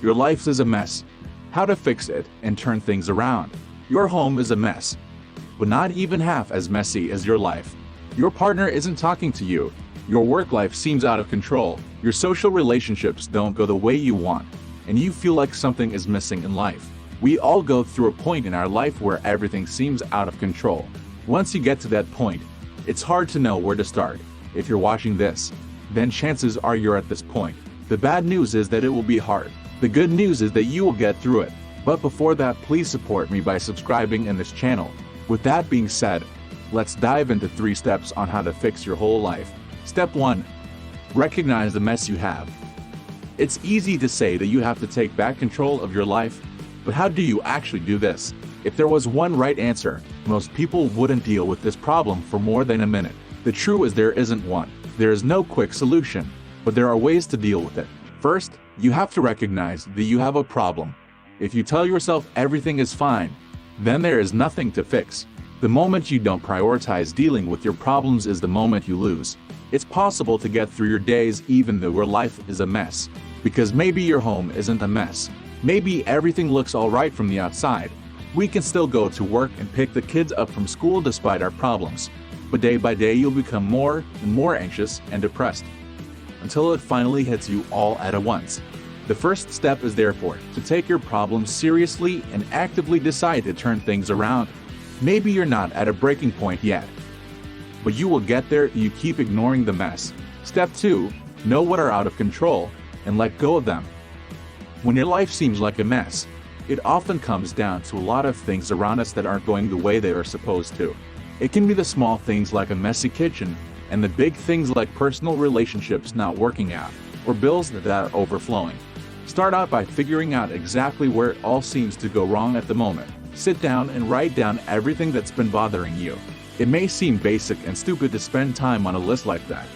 Your life is a mess. How to fix it and turn things around. Your home is a mess, but not even half as messy as your life. Your partner isn't talking to you. Your work life seems out of control. Your social relationships don't go the way you want, and you feel like something is missing in life. We all go through a point in our life where everything seems out of control. Once you get to that point, it's hard to know where to start. If you're watching this, then chances are you're at this point. The bad news is that it will be hard. The good news is that you will get through it. But before that, please support me by subscribing in this channel. With that being said, let's dive into 3 steps on how to fix your whole life. Step 1. Recognize the mess you have. It's easy to say that you have to take back control of your life, but how do you actually do this? If there was one right answer, most people wouldn't deal with this problem for more than a minute. The truth is there isn't one. There is no quick solution, but there are ways to deal with it. First, you have to recognize that you have a problem. If you tell yourself everything is fine, then there is nothing to fix. The moment you don't prioritize dealing with your problems is the moment you lose. It's possible to get through your days even though your life is a mess. Because maybe your home isn't a mess. Maybe everything looks alright from the outside. We can still go to work and pick the kids up from school despite our problems. But day by day you'll become more and more anxious and depressed, until it finally hits you all at once. The first step is therefore to take your problems seriously and actively decide to turn things around. Maybe you're not at a breaking point yet, but you will get there if you keep ignoring the mess. Step 2. Know what are out of control and let go of them. When your life seems like a mess, it often comes down to a lot of things around us that aren't going the way they are supposed to. It can be the small things like a messy kitchen, and the big things like personal relationships not working out, or bills that are overflowing. Start out by figuring out exactly where it all seems to go wrong at the moment. Sit down and write down everything that's been bothering you. It may seem basic and stupid to spend time on a list like that,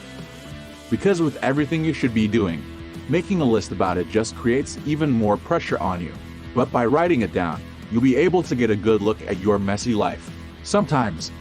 because with everything you should be doing, making a list about it just creates even more pressure on you. But by writing it down, you'll be able to get a good look at your messy life. Sometimes,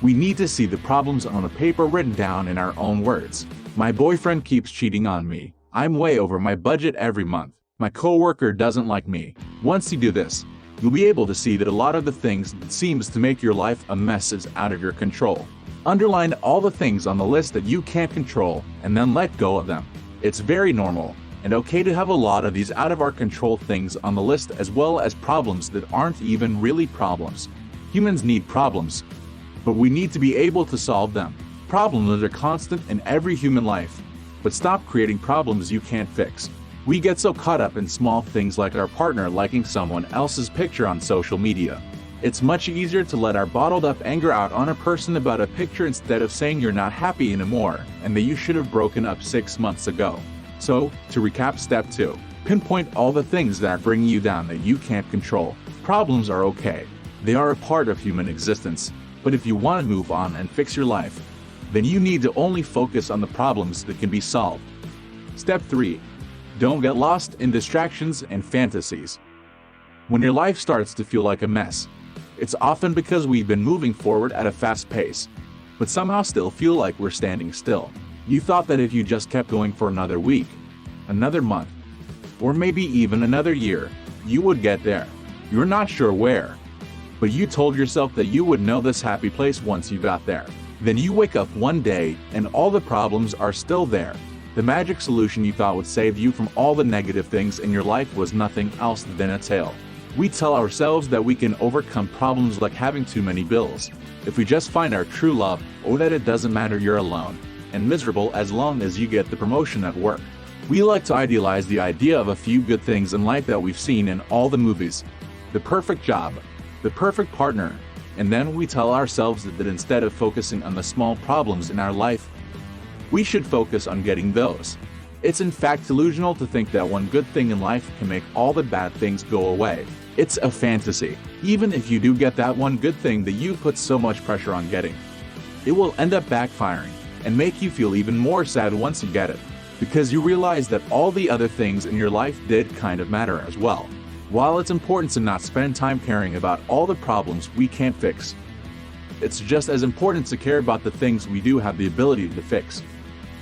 we need to see the problems on a paper written down in our own words. My boyfriend keeps cheating on me. I'm way over my budget every month. My coworker doesn't like me. Once you do this, you'll be able to see that a lot of the things that seems to make your life a mess is out of your control. Underline all the things on the list that you can't control and then let go of them. It's very normal and okay to have a lot of these out of our control things on the list, as well as problems that aren't even really problems. Humans need problems, but we need to be able to solve them. Problems are constant in every human life, but stop creating problems you can't fix. We get so caught up in small things like our partner liking someone else's picture on social media. It's much easier to let our bottled up anger out on a person about a picture instead of saying you're not happy anymore and that you should have broken up 6 months ago. So, to recap, step 2. Pinpoint all the things that are bringing you down that you can't control. Problems are okay. They are a part of human existence. But if you want to move on and fix your life, then you need to only focus on the problems that can be solved. Step 3. Don't get lost in distractions and fantasies. When your life starts to feel like a mess, it's often because we've been moving forward at a fast pace, but somehow still feel like we're standing still. You thought that if you just kept going for another week, another month, or maybe even another year, you would get there. You're not sure where, but you told yourself that you would know this happy place once you got there. Then you wake up one day and all the problems are still there. The magic solution you thought would save you from all the negative things in your life was nothing else than a tale. We tell ourselves that we can overcome problems like having too many bills if we just find our true love, or that it doesn't matter you're alone and miserable as long as you get the promotion at work. We like to idealize the idea of a few good things in life that we've seen in all the movies. The perfect job, the perfect partner, and then we tell ourselves that instead of focusing on the small problems in our life, we should focus on getting those. It's in fact delusional to think that one good thing in life can make all the bad things go away. It's a fantasy. Even if you do get that one good thing that you put so much pressure on getting, it will end up backfiring and make you feel even more sad once you get it, because you realize that all the other things in your life did kind of matter as well. While it's important to not spend time caring about all the problems we can't fix, it's just as important to care about the things we do have the ability to fix.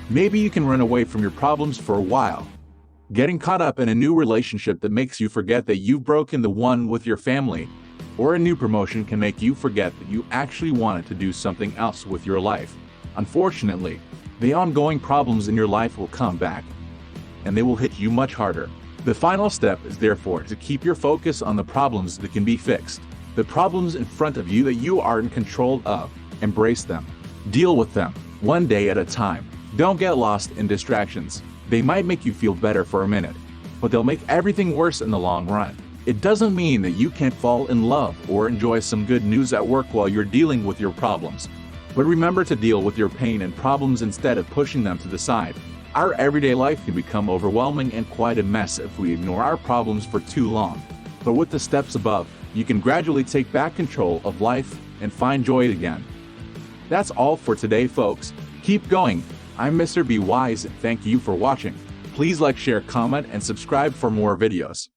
Maybe you can run away from your problems for a while. Getting caught up in a new relationship that makes you forget that you've broken the one with your family, or a new promotion can make you forget that you actually wanted to do something else with your life. Unfortunately, the ongoing problems in your life will come back, and they will hit you much harder. The final step is therefore to keep your focus on the problems that can be fixed. The problems in front of you that you are in control of. Embrace them. Deal with them, one day at a time. Don't get lost in distractions. They might make you feel better for a minute, but they'll make everything worse in the long run. It doesn't mean that you can't fall in love or enjoy some good news at work while you're dealing with your problems. But remember to deal with your pain and problems instead of pushing them to the side. Our everyday life can become overwhelming and quite a mess if we ignore our problems for too long. But with the steps above, you can gradually take back control of life and find joy again. That's all for today, folks. Keep going. I'm Mr. Be Wise and thank you for watching. Please like, share, comment, and subscribe for more videos.